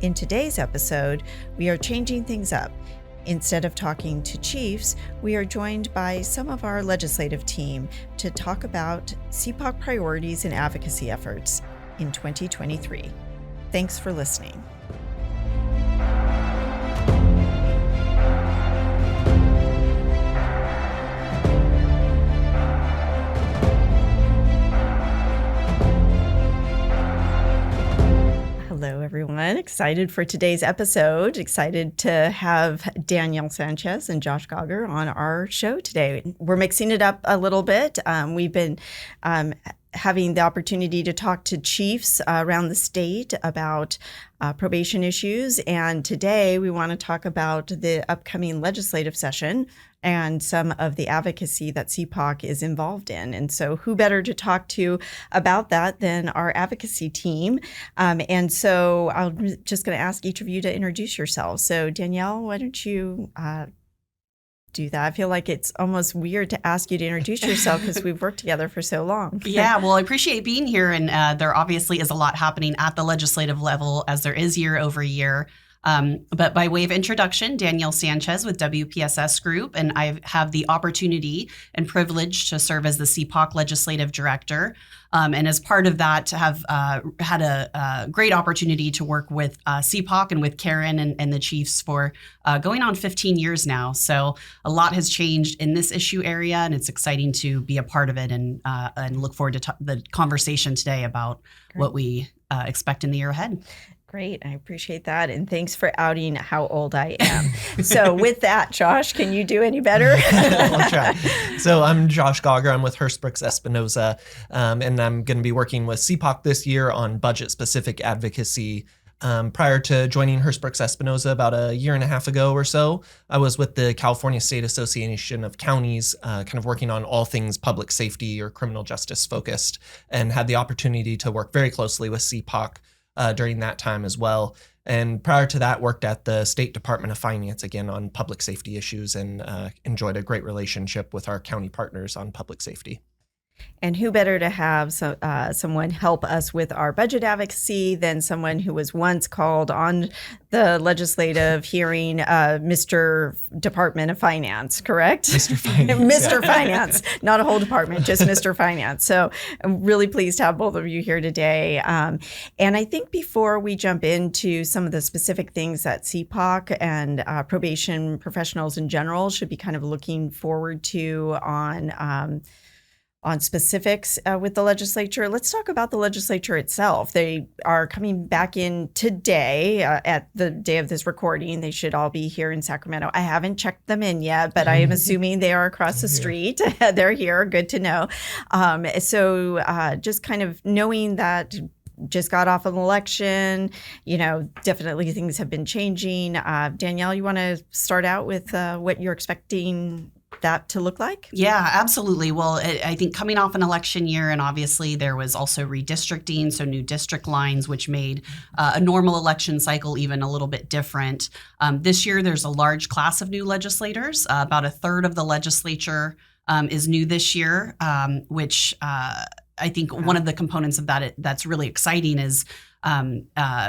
In today's episode, we are changing things up. Instead of talking to chiefs, we are joined by some of our legislative team to talk about CPOC priorities and advocacy efforts in 2023. Thanks for listening. Hello, everyone. Excited for today's episode. Excited to have Danielle Sanchez and Josh Gauger on our show today. We're mixing it up a little bit. We've been having the opportunity to talk to chiefs around the state about probation issues. And today we want to talk about the upcoming legislative session and some of the advocacy that CPOC is involved in. And so who better to talk to about that than our advocacy team? And so I'm just going to ask each of you to introduce yourselves. So Danielle, why don't you do that? I feel like it's almost weird to ask you to introduce yourself because we've worked together for so long. Yeah, well, I appreciate being here. And there obviously is a lot happening at the legislative level, as there is year over year. But by way of introduction, Danielle Sanchez with WPSS Group, and I have the opportunity and privilege to serve as the CPOC Legislative Director. And as part of that, to have had a great opportunity to work with CPOC and with Karen and the chiefs for going on 15 years now. So a lot has changed in this issue area, and it's exciting to be a part of it and look forward to the conversation today about what we expect in the year ahead. Great. I appreciate that. And thanks for outing how old I am. So with that, Josh, can you do any better? I'll try. So I'm Josh Gauger. I'm with Hurstbrooks Espinoza, and I'm going to be working with CPOC this year on budget-specific advocacy. Prior to joining Hurstbrooks Espinoza about a year and a half ago or so, I was with the California State Association of Counties, kind of working on all things public safety or criminal justice focused, and had the opportunity to work very closely with CPOC during that time as well. And prior to that, worked at the State Department of Finance, again, on public safety issues, and enjoyed a great relationship with our county partners on public safety. And who better to have someone help us with our budget advocacy than someone who was once called on the legislative hearing, Mr. Department of Finance, correct? Mr. Finance. Mr. Finance, not a whole department, just Mr. Finance. So I'm really pleased to have both of you here today. And I think before we jump into some of the specific things that CPOC and probation professionals in general should be kind of looking forward to on specifics with the legislature, let's talk about the legislature itself. They are coming back in today at the day of this recording. They should all be here in Sacramento. I haven't checked them in yet, but I am assuming they are across the street. They're here. Good to know. So just kind of knowing that just got off an election, definitely things have been changing. Danielle, you want to start out with what you're expecting that to look like? Yeah, absolutely. Well, I think coming off an election year, and obviously there was also redistricting, so new district lines, which made a normal election cycle even a little bit different. This year, there's a large class of new legislators. About a third of the legislature is new this year, which I think one of the components of that that's really exciting is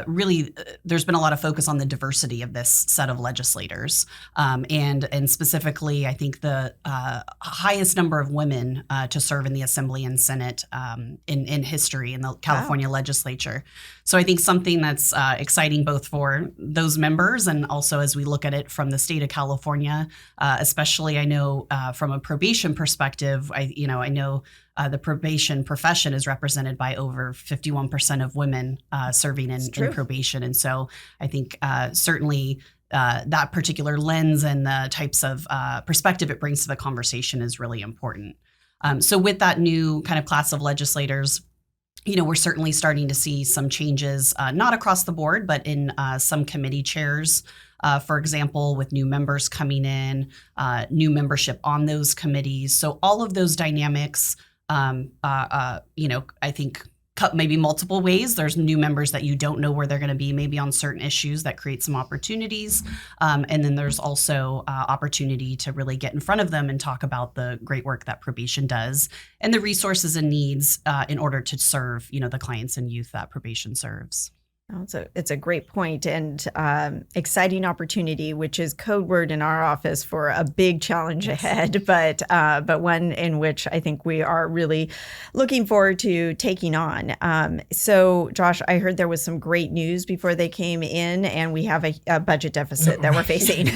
really, there's been a lot of focus on the diversity of this set of legislators. And specifically, I think the highest number of women to serve in the Assembly and Senate in history in the California legislature. So I think something that's exciting both for those members and also as we look at it from the state of California, especially I know from a probation perspective, I know the probation profession is represented by over 51% of women serving in probation. And so I think certainly that particular lens and the types of perspective it brings to the conversation is really important. So with that new kind of class of legislators, we're certainly starting to see some changes, not across the board, but in some committee chairs. For example, with new members coming in, new membership on those committees. So all of those dynamics I think cut maybe multiple ways. There's new members that you don't know where they're going to be maybe on certain issues that create some opportunities. And then there's also opportunity to really get in front of them and talk about the great work that probation does and the resources and needs in order to serve, the clients and youth that probation serves. Oh, it's a great point and exciting opportunity, which is code word in our office for a big challenge ahead, but one in which I think we are really looking forward to taking on. So, Josh, I heard there was some great news before they came in, and we have a budget deficit that we're facing.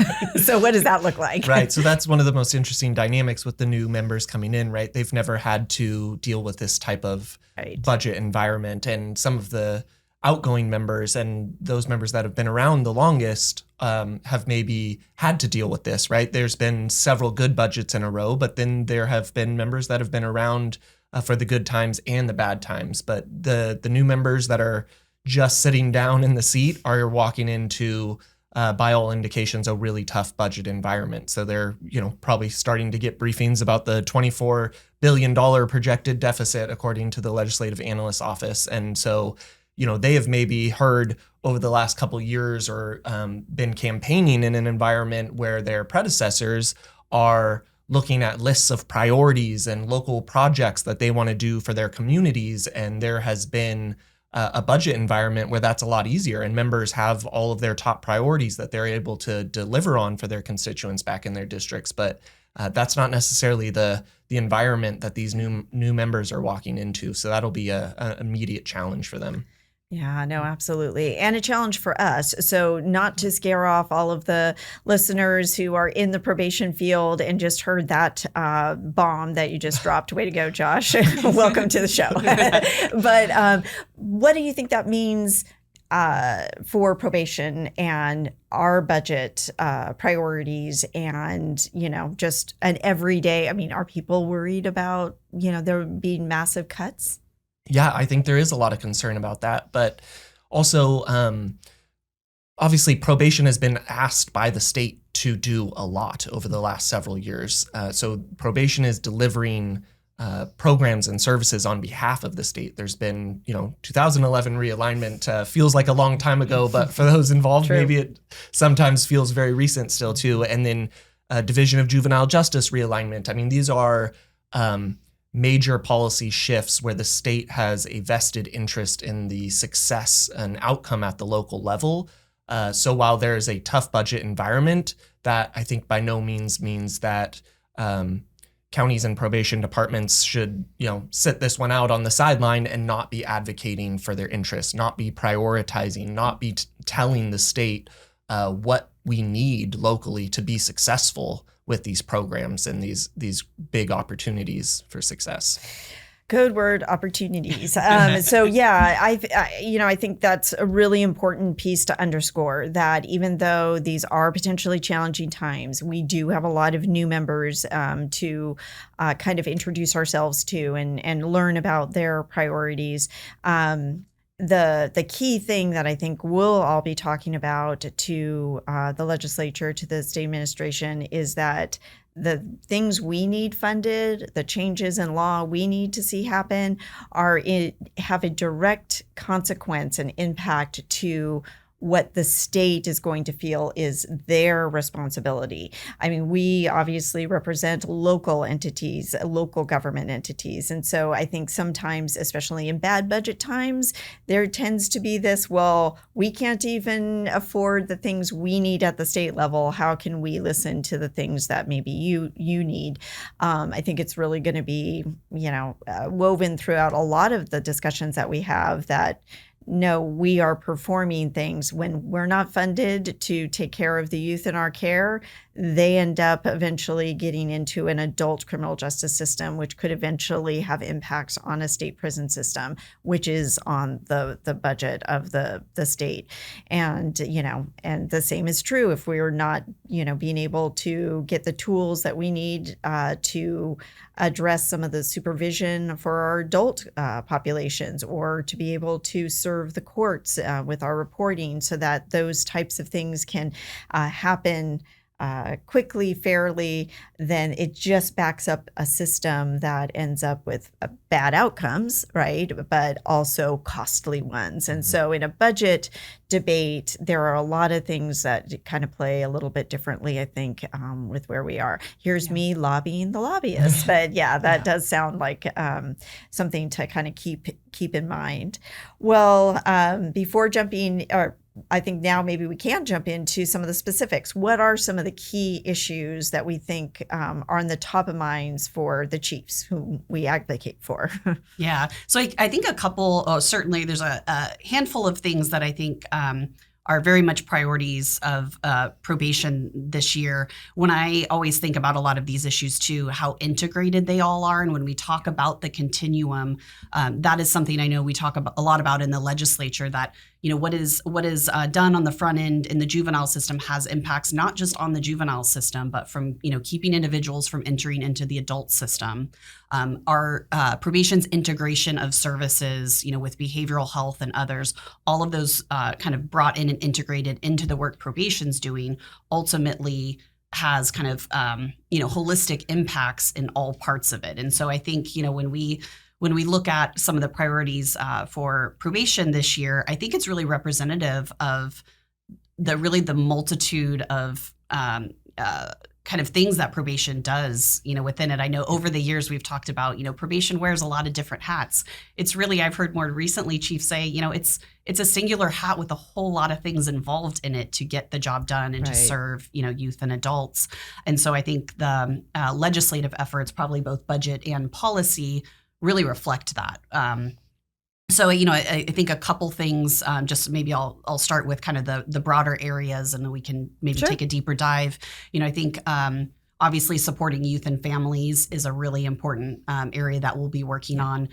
So, what does that look like? Right. So that's one of the most interesting dynamics with the new members coming in, right? They've never had to deal with this type of budget environment, and some of the outgoing members and those members that have been around the longest have maybe had to deal with this, right? There's been several good budgets in a row, but then there have been members that have been around for the good times and the bad times. But the new members that are just sitting down in the seat are walking into, by all indications, a really tough budget environment. So they're, probably starting to get briefings about the $24 billion projected deficit, according to the Legislative Analyst's Office. And so they have maybe heard over the last couple of years or been campaigning in an environment where their predecessors are looking at lists of priorities and local projects that they want to do for their communities. And there has been a budget environment where that's a lot easier, and members have all of their top priorities that they're able to deliver on for their constituents back in their districts. But that's not necessarily the environment that these new members are walking into. So that'll be an immediate challenge for them. Yeah, no, absolutely. And a challenge for us. So not to scare off all of the listeners who are in the probation field and just heard that bomb that you just dropped. Way to go, Josh. Welcome to the show. But what do you think that means for probation and our budget priorities and, just an everyday? I mean, are people worried about, there being massive cuts? Yeah, I think there is a lot of concern about that. But also, obviously, probation has been asked by the state to do a lot over the last several years. So probation is delivering programs and services on behalf of the state. There's been, 2011 realignment feels like a long time ago, but for those involved, maybe it sometimes feels very recent still too. And then Division of Juvenile Justice realignment. I mean, these are major policy shifts where the state has a vested interest in the success and outcome at the local level. So while there is a tough budget environment, that I think by no means means that counties and probation departments should, sit this one out on the sideline and not be advocating for their interests, not be prioritizing, not be telling the state what we need locally to be successful with these programs and these big opportunities for success. Code word opportunities. So yeah, I think that's a really important piece to underscore, that even though these are potentially challenging times, we do have a lot of new members to kind of introduce ourselves to and learn about their priorities. The key thing that I think we'll all be talking about to the legislature, to the state administration, is that the things we need funded, the changes in law we need to see happen, have a direct consequence and impact to what the state is going to feel is their responsibility. I mean, we obviously represent local entities, local government entities. And so I think sometimes, especially in bad budget times, there tends to be this, well, we can't even afford the things we need at the state level. How can we listen to the things that maybe you need? I think it's really going to be, woven throughout a lot of the discussions that we have, that no, we are performing things. When we're not funded to take care of the youth in our care, they end up eventually getting into an adult criminal justice system, which could eventually have impacts on a state prison system, which is on the budget of the state. And, and the same is true if we're not, being able to get the tools that we need to address some of the supervision for our adult populations, or to be able to serve the courts with our reporting, so that those types of things can happen quickly, fairly, then it just backs up a system that ends up with bad outcomes, right? But also costly ones. And so in a budget debate, there are a lot of things that kind of play a little bit differently, I think, with where we are. Here's me lobbying the lobbyists. But yeah, that does sound like something to kind of keep in mind. Well, before jumping, or I think now maybe we can jump into some of the specifics. What are some of the key issues that we think are on the top of minds for the chiefs who we advocate for? Yeah. So I think a couple, certainly there's a handful of things that I think are very much priorities of probation this year. When I always think about a lot of these issues too, how integrated they all are. And when we talk about the continuum, that is something I know we talk a lot about in the legislature, that what is done on the front end in the juvenile system has impacts not just on the juvenile system, but from keeping individuals from entering into the adult system. Our probation's integration of services, with behavioral health and others, all of those kind of brought in and integrated into the work probation's doing, ultimately has kind of holistic impacts in all parts of it. And so I think when we look at some of the priorities for probation this year, I think it's really representative of the multitude of kind of things that probation does, within it. I know over the years we've talked about, probation wears a lot of different hats. It's really, I've heard more recently chiefs say, it's a singular hat with a whole lot of things involved in it to get the job done and to serve, youth and adults. And so I think the legislative efforts, probably both budget and policy, really reflect that. So, I think a couple things, just maybe I'll start with kind of the broader areas, and then we can maybe take a deeper dive. I think obviously supporting youth and families is a really important area that we'll be working on,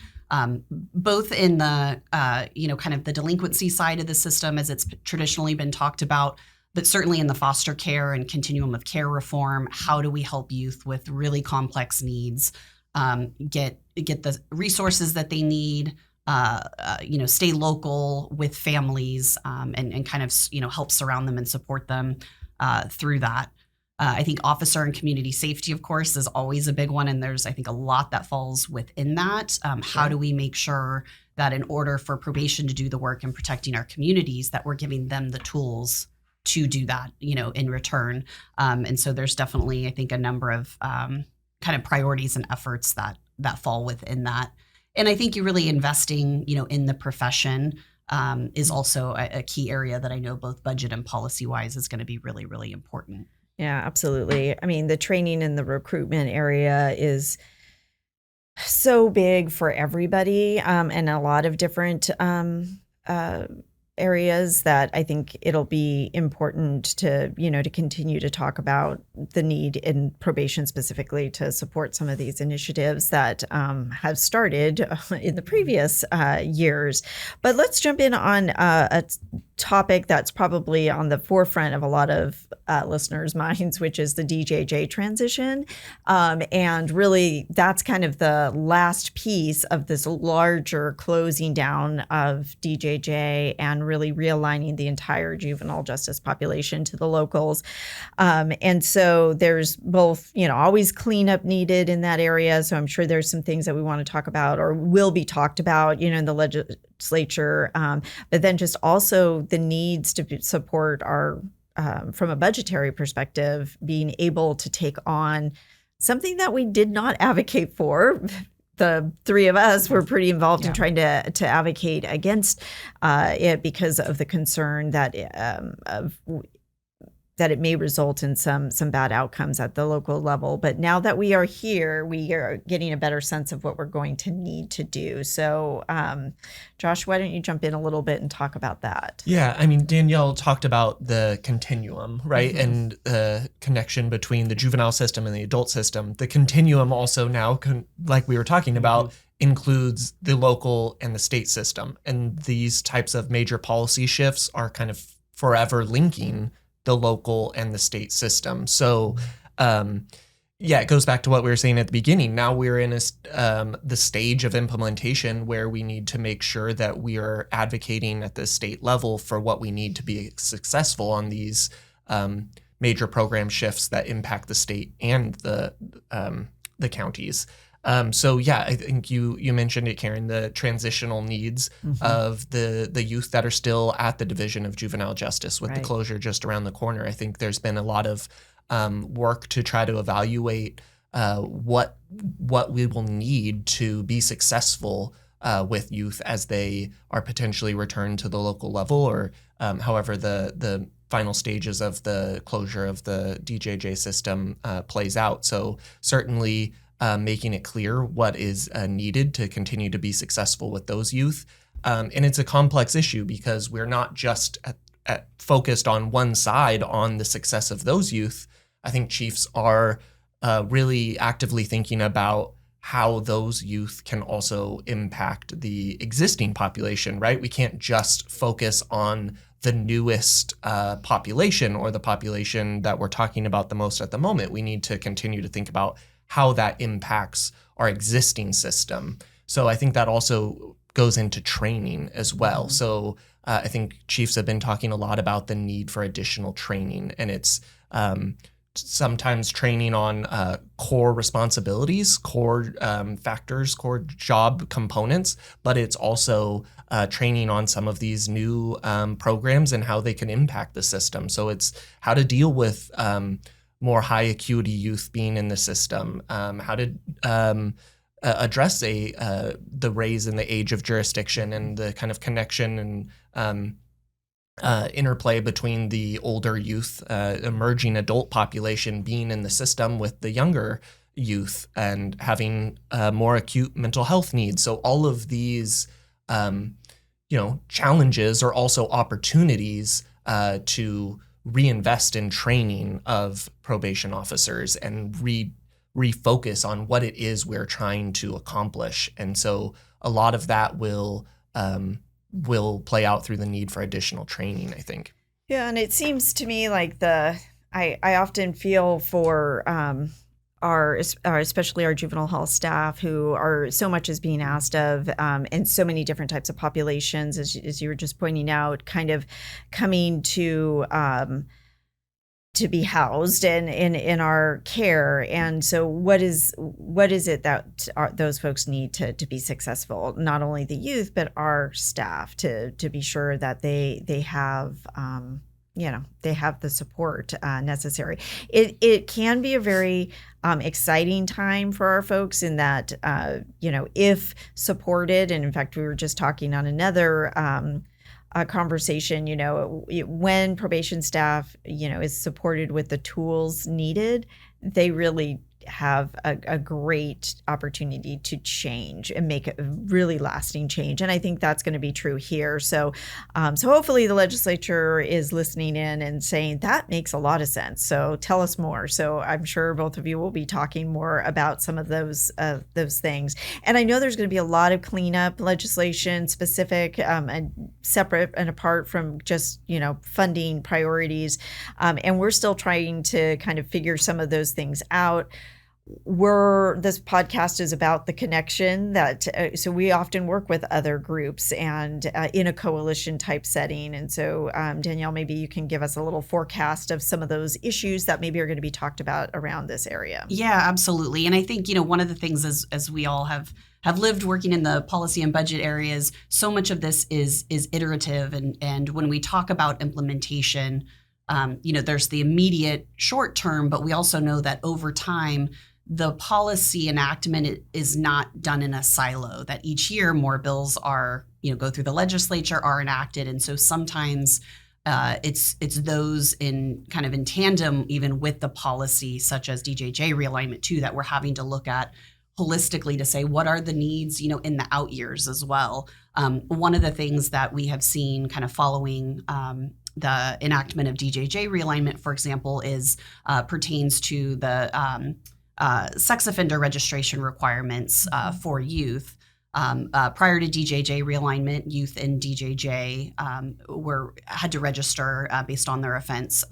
both in the, kind of the delinquency side of the system as it's traditionally been talked about, but certainly in the foster care and continuum of care reform. How do we help youth with really complex needs get the resources that they need, stay local with families, and kind of, help surround them and support them through that. I think officer and community safety, of course, is always a big one. And there's, I think, a lot that falls within that. How do we make sure that in order for probation to do the work in protecting our communities, that we're giving them the tools to do that, in return. And so there's definitely, I think, a number of kind of priorities and efforts that fall within that. And I think you're really investing, in the profession is also a key area that I know both budget and policy wise is going to be really, really important. Yeah, absolutely. I mean, the training and the recruitment area is so big for everybody, and a lot of different areas that I think it'll be important to, to continue to talk about the need in probation specifically to support some of these initiatives that have started in the previous years. But let's jump in on a topic that's probably on the forefront of a lot of listeners' minds, which is the DJJ transition. And really, that's kind of the last piece of this larger closing down of DJJ and really realigning the entire juvenile justice population to the locals. And so there's both, always cleanup needed in that area. So I'm sure there's some things that we want to talk about or will be talked about, in the legislature. But then just also the needs to support our, from a budgetary perspective, being able to take on something that we did not advocate for. The three of us were pretty involved in trying to advocate against it because of the concern that that it may result in some bad outcomes at the local level. But now that we are here, we are getting a better sense of what we're going to need to do. So, Josh, why don't you jump in a little bit and talk about that? Yeah, I mean, Danielle talked about the continuum, right? Mm-hmm. And the connection between the juvenile system and the adult system. The continuum also now, like we were talking about, includes the local and the state system. And these types of major policy shifts are kind of forever linking the local and the state system. So, it goes back to what we were saying at the beginning. Now we're in the stage of implementation where we need to make sure that we are advocating at the state level for what we need to be successful on these major program shifts that impact the state and the counties. So yeah, I think you mentioned it, Karen, the transitional needs of the youth that are still at the Division of Juvenile Justice with the closure just around the corner. I think there's been a lot of work to try to evaluate what we will need to be successful with youth as they are potentially returned to the local level, or however the final stages of the closure of the DJJ system plays out. So certainly making it clear what is needed to continue to be successful with those youth. And it's a complex issue because we're not just focused on one side on the success of those youth. I think chiefs are really actively thinking about how those youth can also impact the existing population, right? We can't just focus on the newest population or the population that we're talking about the most at the moment. We need to continue to think about how that impacts our existing system. So I think that also goes into training as well. So I think chiefs have been talking a lot about the need for additional training, and it's sometimes training on core responsibilities, core factors, core job components, but it's also training on some of these new programs and how they can impact the system. So it's how to deal with more high acuity youth being in the system, how to address the raise in the age of jurisdiction and the kind of connection and interplay between the older youth, emerging adult population being in the system with the younger youth and having more acute mental health needs. So all of these, challenges are also opportunities to reinvest in training of probation officers and refocus on what it is we're trying to accomplish. And so a lot of that will play out through the need for additional training, I think. Yeah, and it seems to me like I often feel for especially our juvenile health staff, who are so much is being asked of, and so many different types of populations, as you were just pointing out, kind of coming to be housed and in our care. And so what is it that those folks need to be successful? Not only the youth, but our staff to be sure that they have they have the support necessary. It can be a very exciting time for our folks in that, if supported, and in fact, we were just talking on another conversation, when probation staff, is supported with the tools needed, they really have a great opportunity to change and make a really lasting change. And I think that's going to be true here. So hopefully the legislature is listening in and saying that makes a lot of sense. So tell us more. So I'm sure both of you will be talking more about some of those things. And I know there's going to be a lot of cleanup legislation specific and separate and apart from just, funding priorities. And we're still trying to kind of figure some of those things out. This podcast is about the connection that, so we often work with other groups and in a coalition type setting. And so Danielle, maybe you can give us a little forecast of some of those issues that maybe are going to be talked about around this area. Yeah, absolutely. And I think, one of the things as we all have lived working in the policy and budget areas, so much of this is iterative. And when we talk about implementation, there's the immediate short term, but we also know that over time, the policy enactment is not done in a silo, that each year more bills are, go through the legislature, are enacted. And so sometimes it's those in tandem even with the policy, such as DJJ realignment too, that we're having to look at holistically to say, what are the needs, in the out years as well. One of the things that we have seen following the enactment of DJJ realignment, for example, pertains to the sex offender registration requirements for youth. Prior to DJJ realignment, youth in DJJ had to register based on their offense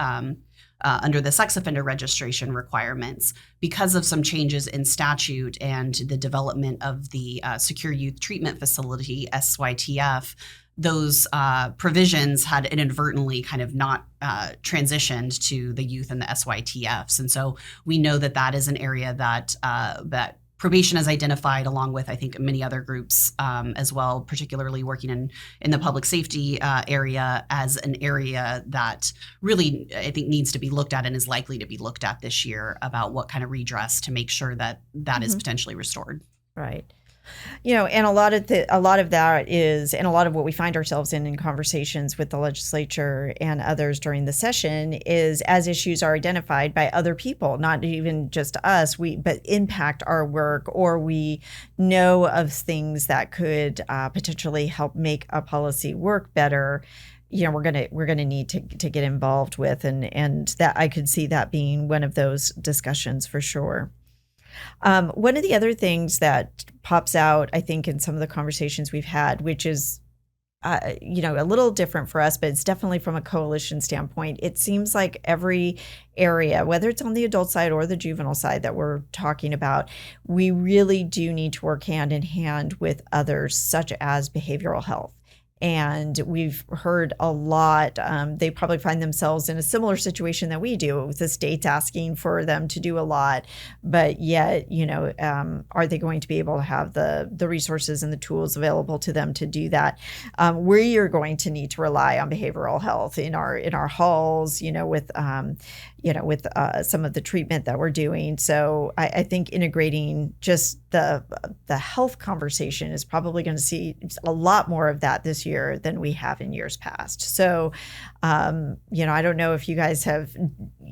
under the sex offender registration requirements. Because of some changes in statute and the development of the Secure Youth Treatment Facility, SYTF, those provisions had inadvertently kind of not transitioned to the youth and the SYTFs. And so we know that that is an area that probation has identified, along with, I think, many other groups as well, particularly working in the public safety area, as an area that really, I think, needs to be looked at and is likely to be looked at this year about what kind of redress to make sure that that is potentially restored. Right. And a lot of that is, and a lot of what we find ourselves in conversations with the legislature and others during the session is, as issues are identified by other people, not even just us, but impact our work, or we know of things that could potentially help make a policy work better. We're gonna need to get involved with, and that I could see that being one of those discussions for sure. One of the other things that pops out, I think, in some of the conversations we've had, which is, a little different for us, but it's definitely from a coalition standpoint. It seems like every area, whether it's on the adult side or the juvenile side that we're talking about, we really do need to work hand in hand with others, such as behavioral health. And we've heard a lot. They probably find themselves in a similar situation that we do, with the states asking for them to do a lot, but yet, are they going to be able to have the resources and the tools available to them to do that? We are going to need to rely on behavioral health in our halls, with some of the treatment that we're doing. So I think integrating just the health conversation is probably going to see a lot more of that this year than we have in years past. So, I don't know if you guys have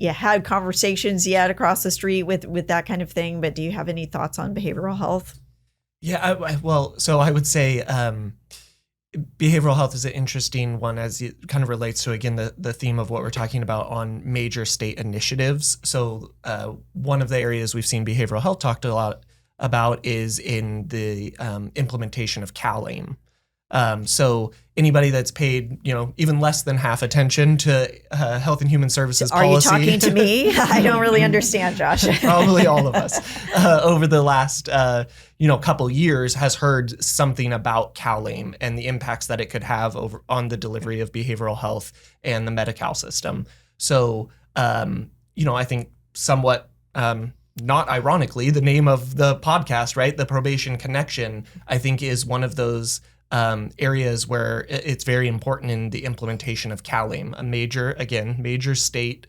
had conversations yet across the street with that kind of thing, but do you have any thoughts on behavioral health? Yeah, so I would say behavioral health is an interesting one, as it kind of relates to, again, the theme of what we're talking about on major state initiatives. So one of the areas we've seen behavioral health talked a lot about is in the implementation of CalAIM. So anybody that's paid, even less than half attention to Health and Human Services policy. Are you talking to me? I don't really understand, Josh. Probably all of us over the last, couple years has heard something about CalAIM and the impacts that it could have on the delivery of behavioral health and the Medi-Cal system. So, I think somewhat, not ironically, the name of the podcast, right? The Probation Connection, I think, is one of those areas where it's very important in the implementation of CalAIM, a major state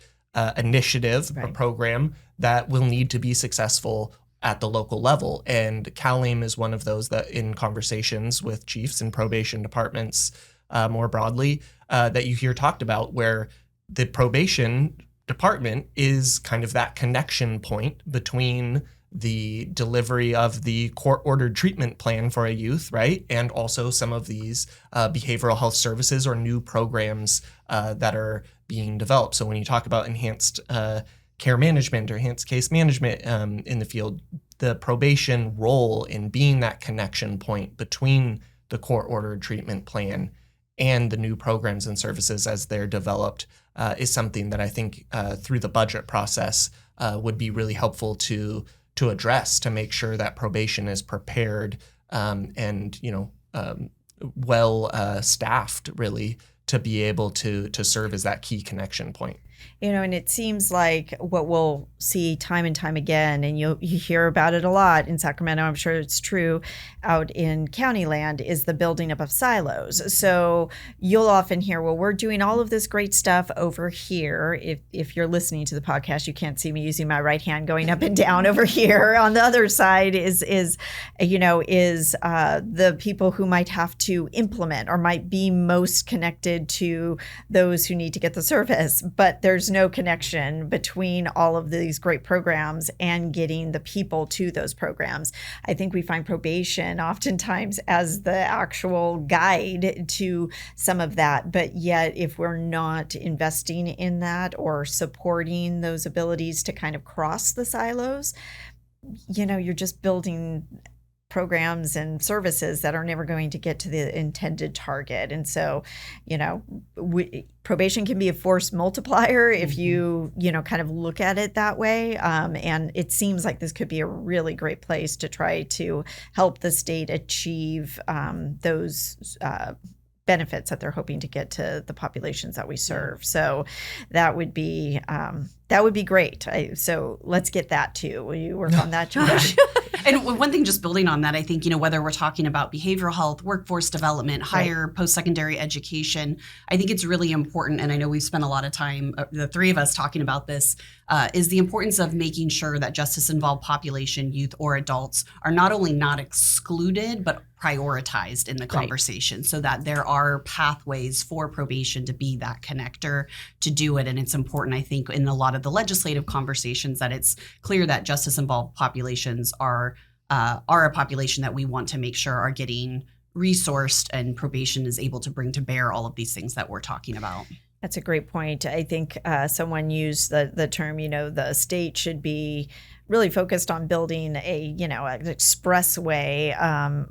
initiative, right, or program that will need to be successful at the local level. And CalAIM is one of those that, in conversations with chiefs and probation departments more broadly, that you hear talked about, where the probation department is kind of that connection point between the delivery of the court-ordered treatment plan for a youth, right? And also some of these behavioral health services or new programs that are being developed. So when you talk about enhanced care management or enhanced case management in the field, the probation role in being that connection point between the court-ordered treatment plan and the new programs and services as they're developed is something that I think through the budget process would be really helpful to address, to make sure that probation is prepared and well staffed, really, to be able to serve as that key connection point. And it seems like what we'll see time and time again, and you hear about it a lot in Sacramento, I'm sure it's true out in county land, is the building up of silos. So you'll often hear, well, we're doing all of this great stuff over here. If you're listening to the podcast, you can't see me using my right hand going up and down over here. On the other side is the people who might have to implement or might be most connected to those who need to get the service. But there's no connection between all of these great programs and getting the people to those programs. I think we find probation oftentimes as the actual guide to some of that, but yet if we're not investing in that or supporting those abilities to kind of cross the silos, you're just building programs and services that are never going to get to the intended target. And so, probation can be a force multiplier if you kind of look at it that way. And it seems like this could be a really great place to try to help the state achieve those benefits that they're hoping to get to the populations that we serve. So that would be great. So let's get that too. Will you work on that, Josh? And one thing, just building on that, I think, whether we're talking about behavioral health, workforce development, higher post-secondary education, I think it's really important, and I know we've spent a lot of time, the three of us, talking about this, is the importance of making sure that justice-involved population, youth or adults, are not only not excluded, but prioritized in the conversation, so that there are pathways for probation to be that connector to do it. And it's important, I think, in a lot of the legislative conversations, that it's clear that justice-involved populations are a population that we want to make sure are getting resourced, and probation is able to bring to bear all of these things that we're talking about. That's a great point. I think someone used the term, the state should be really focused on building an expressway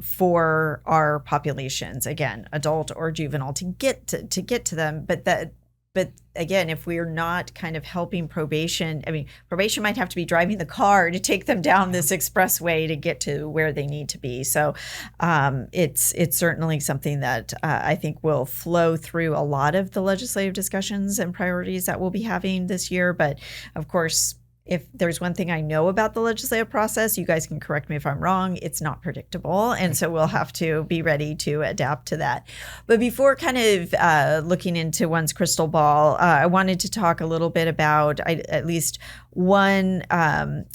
for our populations, again, adult or juvenile, to get to them. But again, if we're not kind of helping probation, probation might have to be driving the car to take them down this expressway to get to where they need to be. So it's certainly something that I think will flow through a lot of the legislative discussions and priorities that we'll be having this year. But of course, if there's one thing I know about the legislative process, you guys can correct me if I'm wrong, it's not predictable. And so we'll have to be ready to adapt to that. But before kind of looking into one's crystal ball, I wanted to talk a little bit about at least one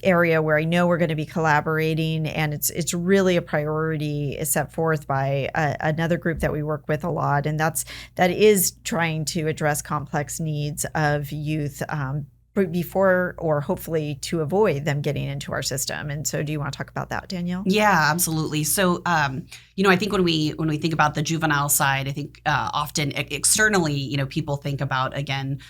area where I know we're going to be collaborating, and it's really a priority is set forth by another group that we work with a lot, and that is trying to address complex needs of youth before, or hopefully to avoid them getting into our system. And so do you want to talk about that, Danielle? Yeah, absolutely. So, I think when we think about the juvenile side, I think often externally, people think about, again,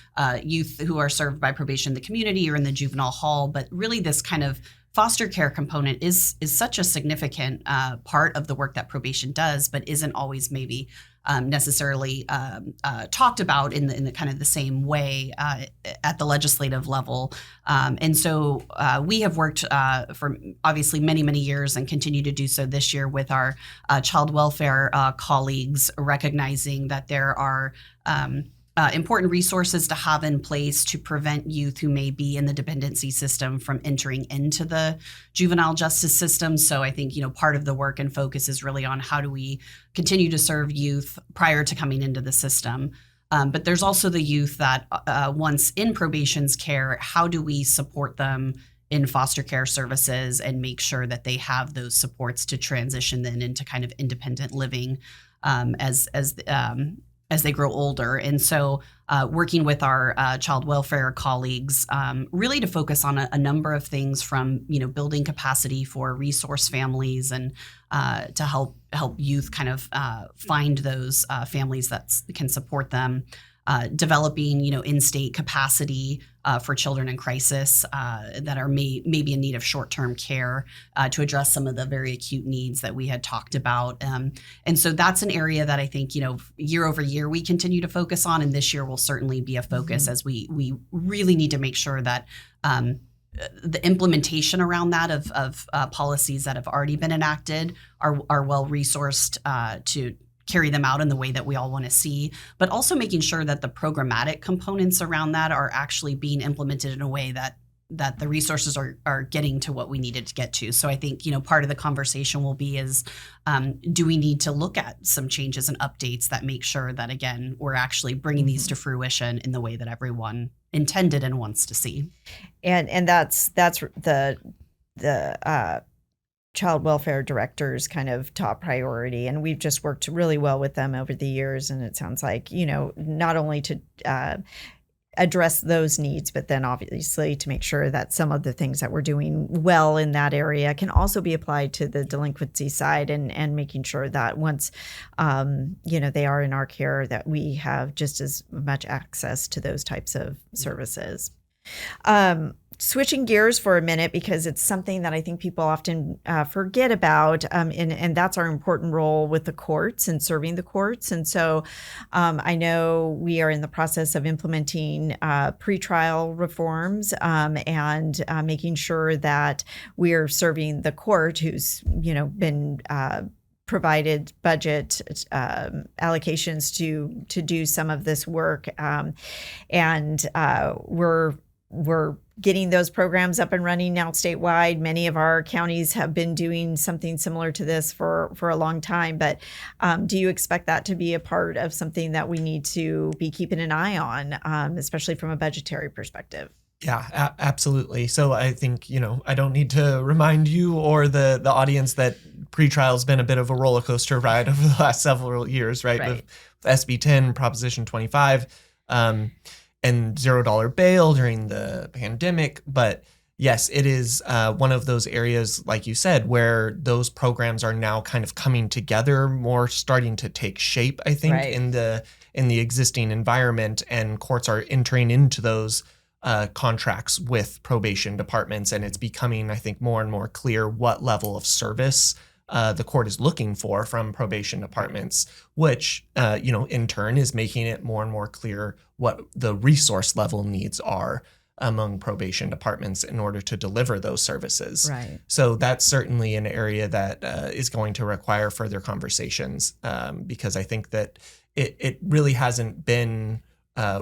youth who are served by probation in the community or in the juvenile hall, but really this kind of foster care component is such a significant part of the work that probation does, but isn't always maybe necessarily talked about in the kind of the same way at the legislative level. And so we have worked for obviously many, many years, and continue to do so this year with our child welfare colleagues, recognizing that there are important resources to have in place to prevent youth who may be in the dependency system from entering into the juvenile justice system. So I think, part of the work and focus is really on how do we continue to serve youth prior to coming into the system. But there's also the youth that once in probation's care, how do we support them in foster care services and make sure that they have those supports to transition then into kind of independent living as they grow older. And so working with our child welfare colleagues, really to focus on a number of things, from, building capacity for resource families, and to help youth kind of find those families that can support them. Developing, in-state capacity for children in crisis that are maybe in need of short-term care to address some of the very acute needs that we had talked about. And so that's an area that I think, year over year we continue to focus on, and this year will certainly be a focus as we really need to make sure that the implementation around that of policies that have already been enacted are well resourced to carry them out in the way that we all want to see, but also making sure that the programmatic components around that are actually being implemented in a way that the resources are getting to what we needed to get to. So I think, part of the conversation will be is, do we need to look at some changes and updates that make sure that, again, we're actually bringing these to fruition in the way that everyone intended and wants to see. And that's the child welfare director's kind of top priority. And we've just worked really well with them over the years. And it sounds like, not only to address those needs, but then obviously to make sure that some of the things that we're doing well in that area can also be applied to the delinquency side, and making sure that once, they are in our care, that we have just as much access to those types of services. Switching gears for a minute, because it's something that I think people often forget about, and that's our important role with the courts and serving the courts. And so I know we are in the process of implementing pretrial reforms and making sure that we are serving the court, who's been provided budget allocations to do some of this work, and we're getting those programs up and running now statewide. Many of our counties have been doing something similar to this for a long time. But do you expect that to be a part of something that we need to be keeping an eye on, especially from a budgetary perspective? Yeah, absolutely. So I think, I don't need to remind you or the audience that pretrial has been a bit of a roller coaster ride over the last several years, right? With SB 10, Proposition 25, and $0 bail during the pandemic. But yes, it is one of those areas, like you said, where those programs are now kind of coming together, more starting to take shape, I think, in the existing environment, and courts are entering into those contracts with probation departments, and it's becoming, I think, more and more clear what level of service the court is looking for from probation departments, which, in turn is making it more and more clear what the resource level needs are among probation departments in order to deliver those services. Right. So that's certainly an area that is going to require further conversations, because I think that it really hasn't been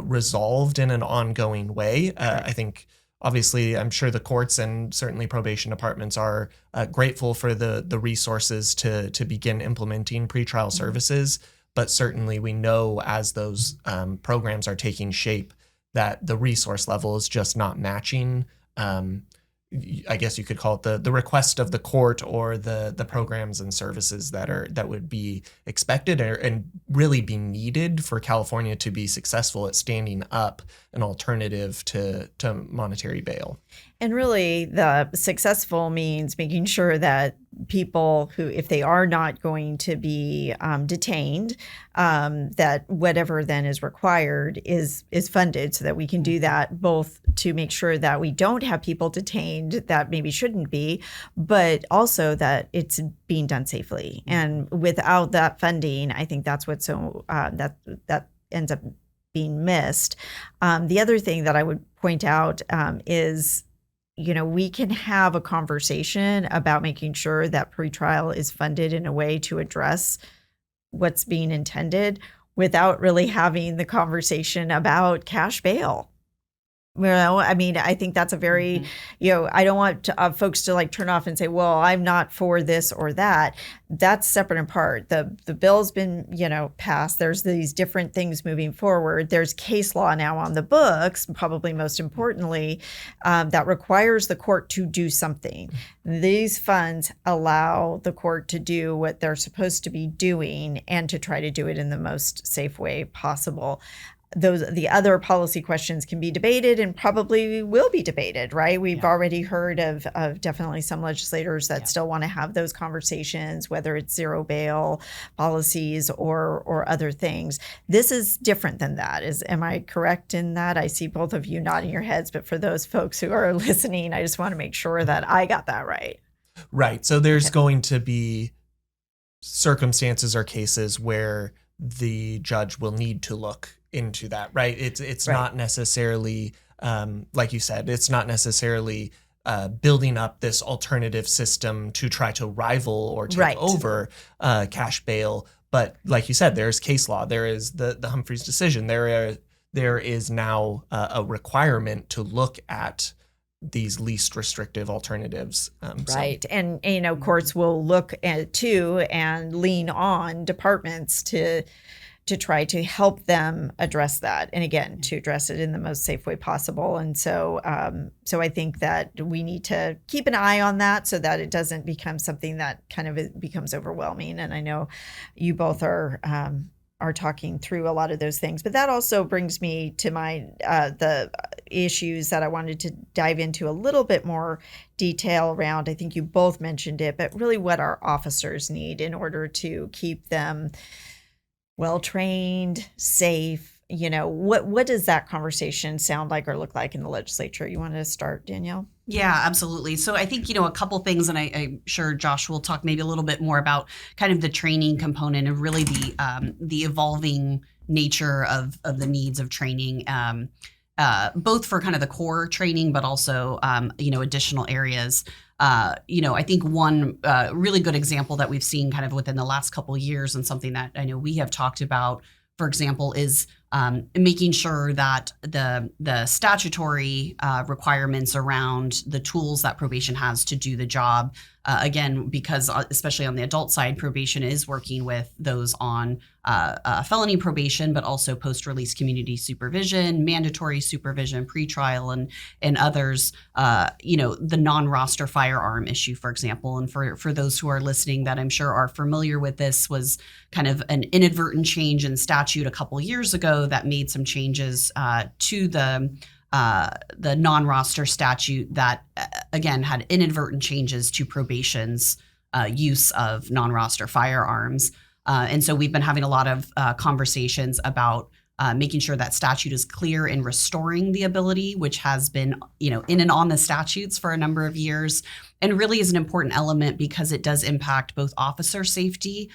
resolved in an ongoing way. I think, obviously, I'm sure the courts and certainly probation departments are grateful for the resources to begin implementing pretrial services. But certainly we know as those programs are taking shape that the resource level is just not matching. I guess you could call it the request of the court, or the programs and services that would be expected and really be needed for California to be successful at standing up an alternative to monetary bail. And really, the successful means making sure that people who, if they are not going to be detained, that whatever then is required is funded, so that we can do that, both to make sure that we don't have people detained that maybe shouldn't be, but also that it's being done safely. And without that funding, I think that's what that ends up being missed. The other thing that I would point out is, we can have a conversation about making sure that pretrial is funded in a way to address what's being intended without really having the conversation about cash bail. I think that's a very, I don't want folks to turn off and say, well, I'm not for this or that. That's separate and apart. The bill's been, passed. There's these different things moving forward. There's case law now on the books, probably most importantly, that requires the court to do something. These funds allow the court to do what they're supposed to be doing and to try to do it in the most safe way possible. The other policy questions can be debated and probably will be debated, right? We've already heard of definitely some legislators that still want to have those conversations, whether it's zero bail policies or other things. This is different than that. Am I correct in that? I see both of you nodding your heads, but for those folks who are listening, I just want to make sure that I got that right. Right. So there's going to be circumstances or cases where the judge will need to look into that, right? It's not necessarily, like you said, it's not necessarily building up this alternative system to try to rival or take over cash bail. But like you said, there's case law. There is the Humphreys decision. There is now a requirement to look at these least restrictive alternatives. Right. And, courts will look at too and lean on departments to try to help them address that. And again, to address it in the most safe way possible. And so I think that we need to keep an eye on that so that it doesn't become something that kind of becomes overwhelming. And I know you both are talking through a lot of those things. But that also brings me to the issues that I wanted to dive into a little bit more detail around. I think you both mentioned it, but really what our officers need in order to keep them well-trained, safe. What does that conversation sound like or look like in the legislature? You want to start, Danielle? Yeah, absolutely. So I think, a couple things, and I'm sure Josh will talk maybe a little bit more about kind of the training component and really the evolving nature of the needs of training, both for kind of the core training, but also, additional areas. I think one really good example that we've seen kind of within the last couple of years, and something that I know we have talked about, for example, is making sure that the statutory requirements around the tools that probation has to do the job, again, because especially on the adult side, probation is working with those on felony probation, but also post-release community supervision, mandatory supervision, pretrial, and others. The non-roster firearm issue, for example, and for those who are listening that I'm sure are familiar with this, was kind of an inadvertent change in statute a couple years ago that made some changes to the non-roster statute that, again, had inadvertent changes to probation's use of non-roster firearms. And so we've been having a lot of conversations about making sure that statute is clear in restoring the ability, which has been, in and on the statutes for a number of years, and really is an important element because it does impact both officer safety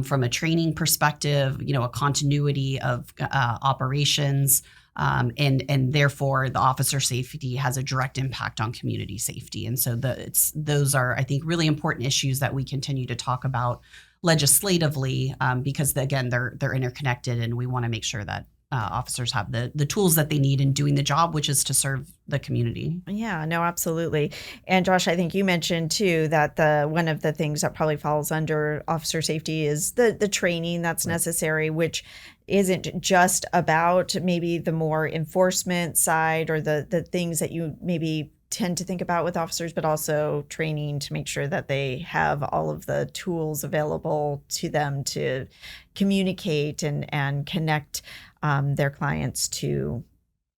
from a training perspective, a continuity of operations, and therefore the officer safety has a direct impact on community safety. And so those are, I think, really important issues that we continue to talk about legislatively, because again, they're interconnected, and we want to make sure that officers have the tools that they need in doing the job, which is to serve the community. Yeah, no, absolutely. And Josh, I think you mentioned too that one of the things that probably falls under officer safety is the training that's necessary, which isn't just about maybe the more enforcement side or the things that you maybe tend to think about with officers, but also training to make sure that they have all of the tools available to them to communicate and connect their clients to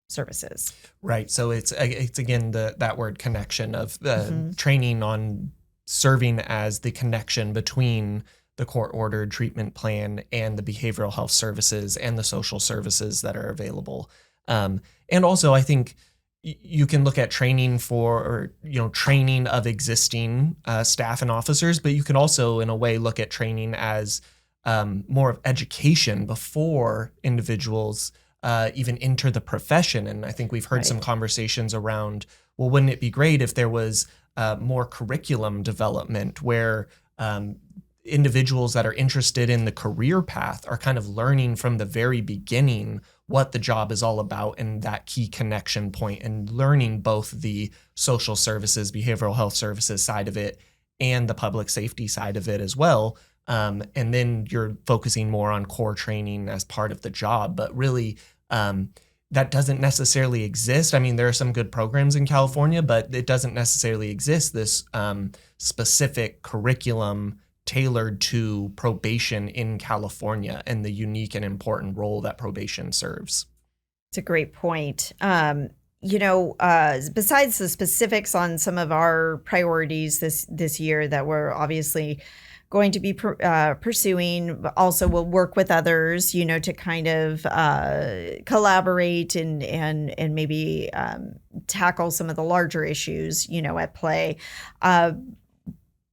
services. Right. So it's again that word connection of training on serving as the connection between the court-ordered treatment plan and the behavioral health services and the social services that are available. And also, I think you can look at training training of existing staff and officers, but you can also, in a way, look at training as more of education before individuals even enter the profession. And I think we've heard some conversations around, well, wouldn't it be great if there was more curriculum development where individuals that are interested in the career path are kind of learning from the very beginning what the job is all about and that key connection point, and learning both the social services, behavioral health services side of it and the public safety side of it as well. And then you're focusing more on core training as part of the job. But really, that doesn't necessarily exist. I mean, there are some good programs in California, but it doesn't necessarily exist, this specific curriculum tailored to probation in California and the unique and important role that probation serves. It's a great point. Besides the specifics on some of our priorities this year that we're obviously going to be pursuing, but also we'll work with others, to kind of collaborate and maybe tackle some of the larger issues, at play.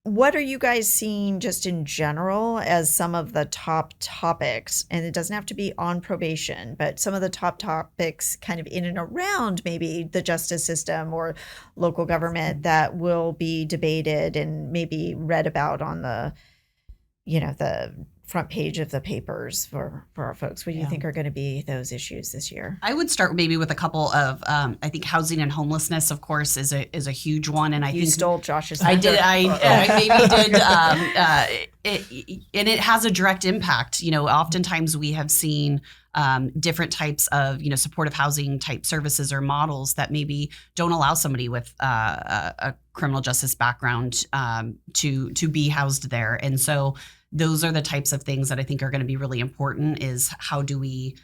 What are you guys seeing just in general as some of the top topics? And it doesn't have to be on probation, but some of the top topics kind of in and around maybe the justice system or local government that will be debated and maybe read about on the front page of the papers for our folks. What do you think are going to be those issues this year? I would start maybe with a couple of, I think housing and homelessness, of course, is a huge one. And you stole Josh's. I did. I maybe did. And it has a direct impact. Oftentimes we have seen different types of, supportive housing type services or models that maybe don't allow somebody with a criminal justice background to be housed there. And so those are the types of things that I think are going to be really important, is how do we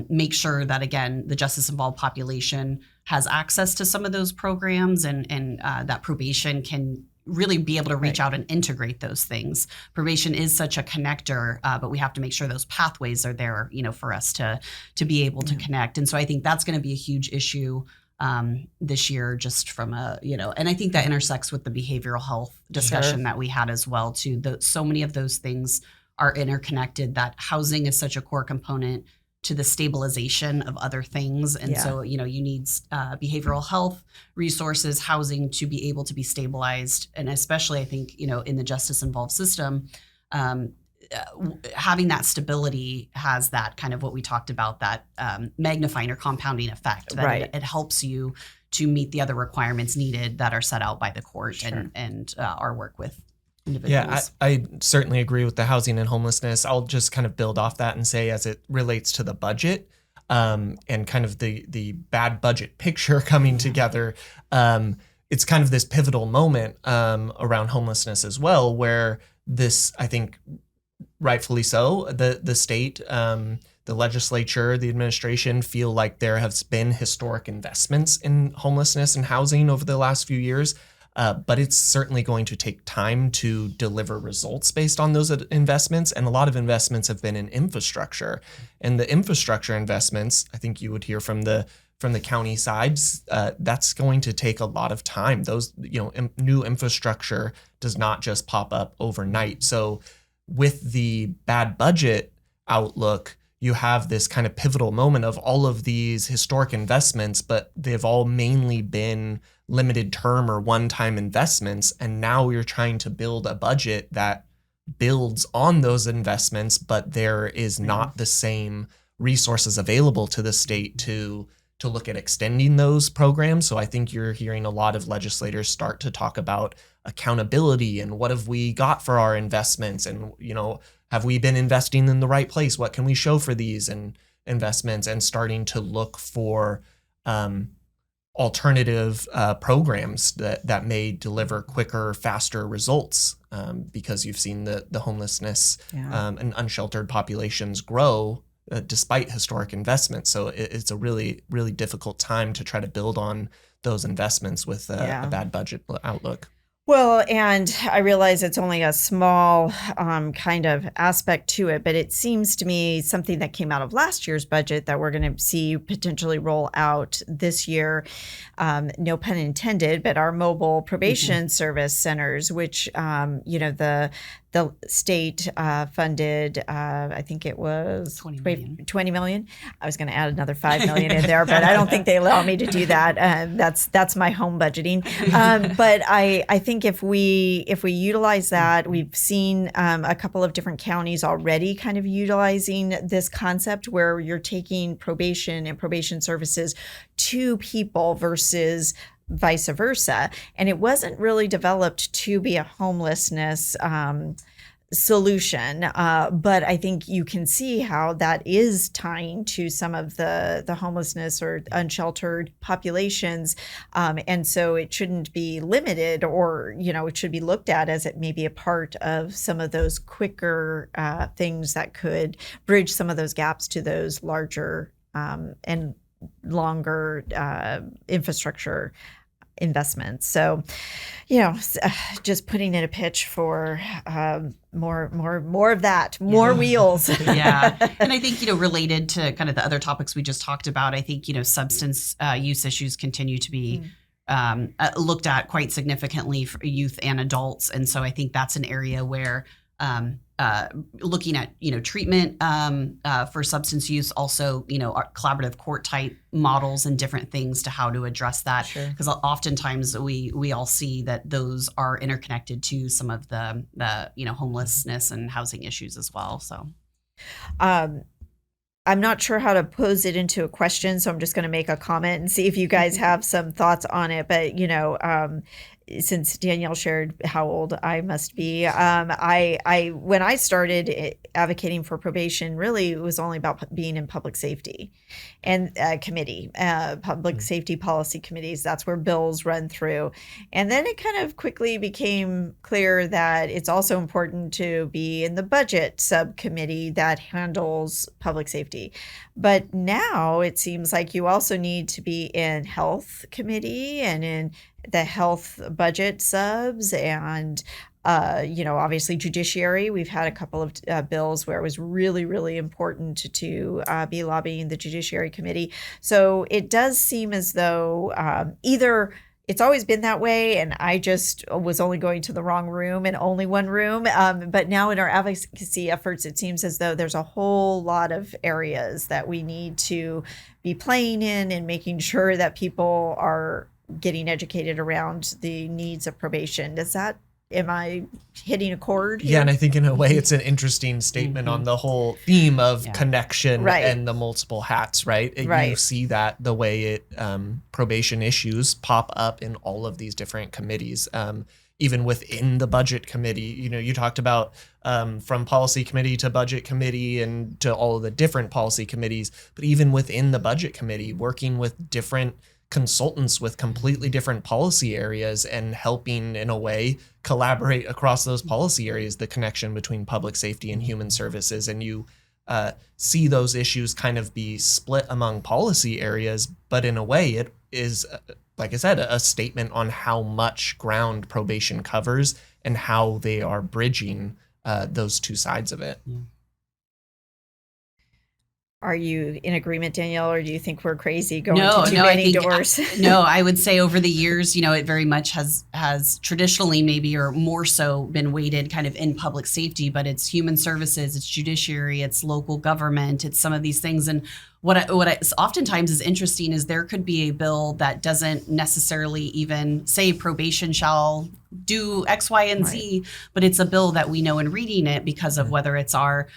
make sure that, again, the justice involved population has access to some of those programs, and that probation can really be able to reach out and integrate those things. Probation is such a connector, but we have to make sure those pathways are there, for us to be able to connect. And so I think that's going to be a huge issue this year, just from and I think that intersects with the behavioral health discussion that we had as well too. So many of those things are interconnected, that housing is such a core component to the stabilization of other things. And so, you need behavioral health resources, housing to be able to be stabilized. And especially, I think, in the justice involved system, having that stability has that kind of what we talked about, that magnifying or compounding effect. That Right. it helps you to meet the other requirements needed that are set out by the court. Sure. and our work with individuals. Yeah, I certainly agree with the housing and homelessness. I'll just kind of build off that and say, as it relates to the budget and kind of the bad budget picture coming together, it's kind of this pivotal moment around homelessness as well, where this, I think, rightfully so, the state, the legislature, the administration feel like there has been historic investments in homelessness and housing over the last few years. But it's certainly going to take time to deliver results based on those investments. And a lot of investments have been in infrastructure. And the infrastructure investments, I think you would hear from the county sides, that's going to take a lot of time. Those, new infrastructure does not just pop up overnight. So with the bad budget outlook, you have this kind of pivotal moment of all of these historic investments, but they've all mainly been limited term or one-time investments. And now you're trying to build a budget that builds on those investments, but there is not the same resources available to the state to look at extending those programs. So I think you're hearing a lot of legislators start to talk about accountability and what have we got for our investments, and have we been investing in the right place? What can we show for these investments? And starting to look for alternative programs that may deliver quicker, faster results, because you've seen the homelessness and unsheltered populations grow despite historic investments. So it's a really, really difficult time to try to build on those investments with a bad budget outlook. Well, and I realize it's only a small kind of aspect to it, but it seems to me something that came out of last year's budget that we're going to see potentially roll out this year, no pun intended, but our mobile probation service centers, which, the state funded, I think it was 20 million. I was going to add another 5 million in there, but I don't think they allow me to do that. That's my home budgeting. But I think if we utilize that, we've seen a couple of different counties already kind of utilizing this concept where you're taking probation and probation services to people versus vice versa. And it wasn't really developed to be a homelessness solution. But I think you can see how that is tying to some of the homelessness or unsheltered populations. And so it shouldn't be limited, or, it should be looked at as it may be a part of some of those quicker things that could bridge some of those gaps to those larger and longer infrastructure investments. So, just putting in a pitch for more of that, more wheels. Yeah. And I think, related to kind of the other topics we just talked about, I think, substance use issues continue to be looked at quite significantly for youth and adults. And so I think that's an area where looking at, treatment for substance use, also, our collaborative court type models and different things to how to address that. Because oftentimes we all see that those are interconnected to some of the homelessness and housing issues as well. So I'm not sure how to pose it into a question, so I'm just going to make a comment and see if you guys have some thoughts on it. But, since Danielle shared how old I must be, I when I started advocating for probation, really it was only about being in public safety and public safety policy committees. That's where bills run through. And then it kind of quickly became clear that it's also important to be in the budget subcommittee that handles public safety. But now it seems like you also need to be in health committee and in the health budget subs and, obviously judiciary. We've had a couple of bills where it was really, really important to be lobbying the judiciary committee. So it does seem as though either it's always been that way, and I just was only going to the wrong room and only one room. But now in our advocacy efforts, it seems as though there's a whole lot of areas that we need to be playing in and making sure that people are getting educated around the needs of probation. Am I hitting a chord here? Yeah, and I think in a way it's an interesting statement on the whole theme of connection and the multiple hats, right? You see that the way probation issues pop up in all of these different committees, even within the budget committee. You talked about from policy committee to budget committee and to all of the different policy committees, but even within the budget committee, working with different consultants with completely different policy areas and helping in a way collaborate across those policy areas, the connection between public safety and human services. And you see those issues kind of be split among policy areas, but in a way it is, like I said, a statement on how much ground probation covers and how they are bridging those two sides of it. Yeah. Are you in agreement, Danielle, or do you think we're crazy going to too many doors? No, I would say over the years, it very much has traditionally maybe or more so been weighted kind of in public safety, but it's human services, it's judiciary, it's local government, it's some of these things. And what I oftentimes is interesting is there could be a bill that doesn't necessarily even say probation shall do X, Y, and Z, but it's a bill that we know in reading it because of whether it's our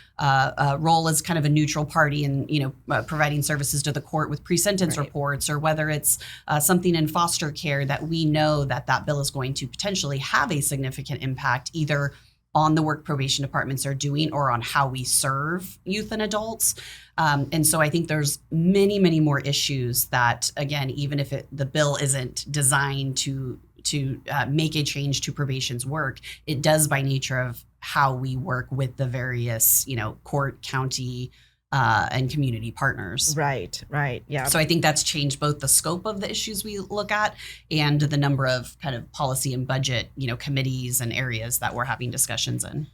role as kind of a neutral party and providing services to the court with pre-sentence reports, or whether it's something in foster care that we know that bill is going to potentially have a significant impact either on the work probation departments are doing or on how we serve youth and adults. And so I think there's many, many more issues that, again, even if the bill isn't designed to make a change to probation's work, it does by nature of how we work with the various, court, county, and community partners. Right, yeah. So I think that's changed both the scope of the issues we look at and the number of kind of policy and budget, committees and areas that we're having discussions in.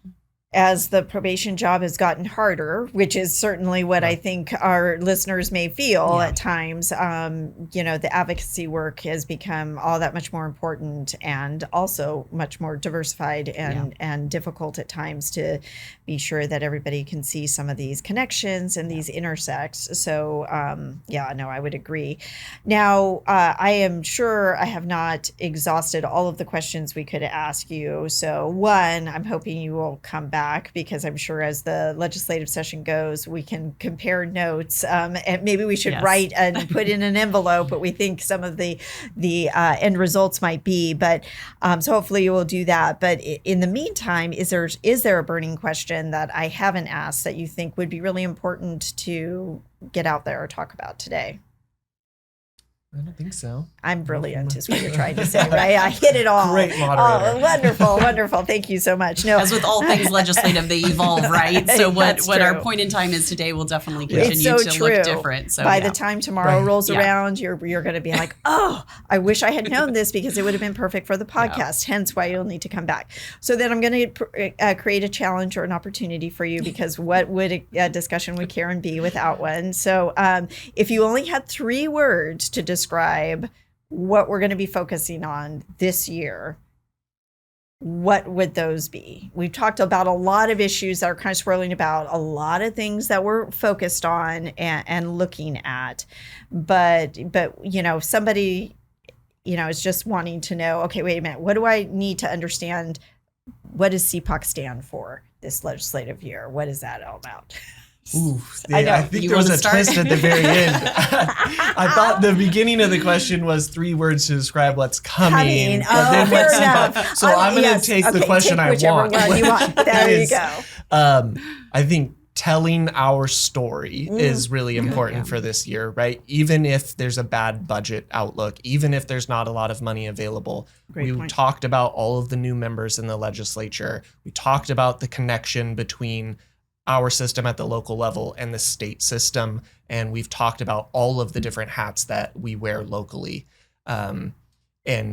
As the probation job has gotten harder, which is certainly what I think our listeners may feel at times, the advocacy work has become all that much more important and also much more diversified and difficult at times to be sure that everybody can see some of these connections and these intersects. So, I would agree. Now, I am sure I have not exhausted all of the questions we could ask you. So one, I'm hoping you will come back because I'm sure as the legislative session goes, we can compare notes and maybe we should write and put in an envelope what we think some of the end results might be. But so hopefully you will do that. But in the meantime, is there a burning question that I haven't asked that you think would be really important to get out there or talk about today? I don't think so. I'm brilliant is what you're trying to say, right? I hit it all. Great moderator. Oh, wonderful. Thank you so much. No, as with all things legislative, they evolve, right? So what our point in time is today will definitely continue to look different. So by the time tomorrow rolls around, you're going to be like, oh, I wish I had known this because it would have been perfect for the podcast. Hence why you'll need to come back. So then I'm going to create a challenge or an opportunity for you because what would a discussion with Karen be without one? So if you only had 3 words to describe what we're going to be focusing on this year, what would those be? We've talked about a lot of issues that are kind of swirling about, a lot of things that we're focused on and looking at. But somebody, is just wanting to know, okay, wait a minute, what do I need to understand? What does CPOC stand for this legislative year? What is that all about? Ooh, I think there was a twist at the very end. I thought the beginning of the question was 3 words to describe what's coming. Fair enough. So I'm going to take the question I want. One you want. There you go. I think telling our story is really important for this year, right? Even if there's a bad budget outlook, even if there's not a lot of money available. We talked about all of the new members in the legislature. We talked about the connection between our system at the local level and the state system. And we've talked about all of the different hats that we wear locally. And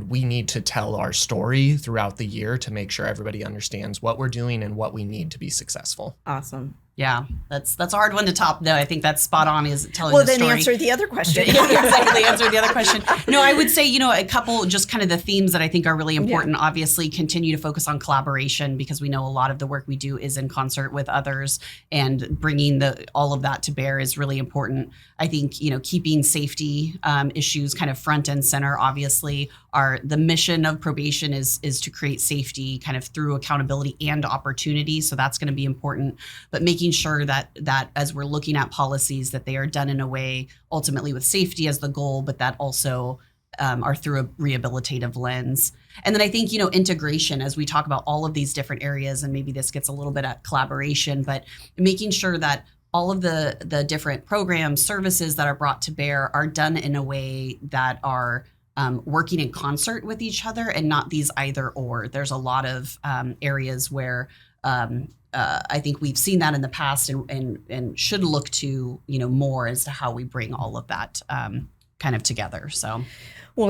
we need to tell our story throughout the year to make sure everybody understands what we're doing and what we need to be successful. Awesome. Yeah, that's a hard one to top, though. I think that's spot on, is telling Well, the then story. answer the other question. Yeah, exactly. Answer the other question. No, I would say, a couple just kind of the themes that I think are really important. Obviously, continue to focus on collaboration, because we know a lot of the work we do is in concert with others, and bringing all of that to bear is really important. I think, keeping safety issues kind of front and center. Obviously, the mission of probation is to create safety kind of through accountability and opportunity. So that's going to be important. But making sure that as we're looking at policies, that they are done in a way ultimately with safety as the goal, but that also are through a rehabilitative lens. And then I think, integration, as we talk about all of these different areas, and maybe this gets a little bit at collaboration, but making sure that all of the different programs, services that are brought to bear are done in a way that are working in concert with each other, and not these either or. There's a lot of areas where I think we've seen that in the past, and should look to more as to how we bring all of that kind of together. So, well,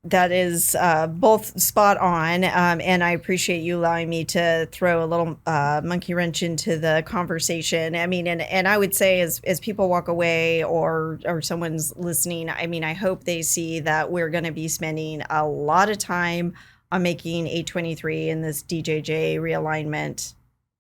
that is both spot on, and I appreciate you allowing me to throw a little monkey wrench into the conversation. I mean, and I would say as people walk away, or someone's listening, I mean, I hope they see that we're going to be spending a lot of time on making 823 and this DJJ realignment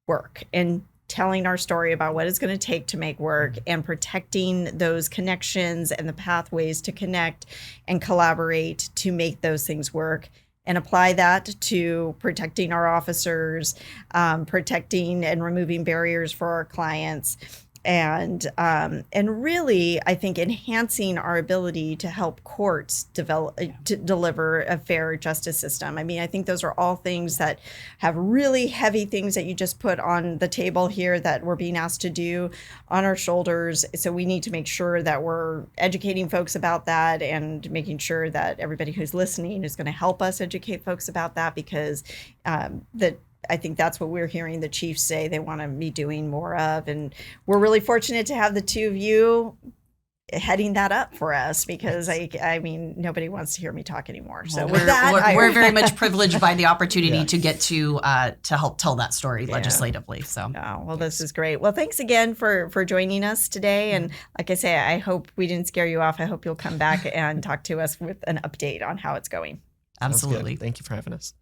work, and telling our story about what it's going to take to make work, and protecting those connections and the pathways to connect and collaborate to make those things work, and apply that to protecting our officers, protecting and removing barriers for our clients, and really, I think, enhancing our ability to help courts deliver a fair justice system. I mean, I think those are all things that have really heavy things that you just put on the table here that we're being asked to do on our shoulders. So we need to make sure that we're educating folks about that, and making sure that everybody who's listening is going to help us educate folks about that, because I think that's what we're hearing the chiefs say they want to be doing more of. And we're really fortunate to have the two of you heading that up for us, because I mean, nobody wants to hear me talk anymore. So well, with that, we're very much privileged by the opportunity to get to help tell that story legislatively. So, well, this is great. Well, thanks again for joining us today. And like I say, I hope we didn't scare you off. I hope you'll come back and talk to us with an update on how it's going. Absolutely. Thank you for having us.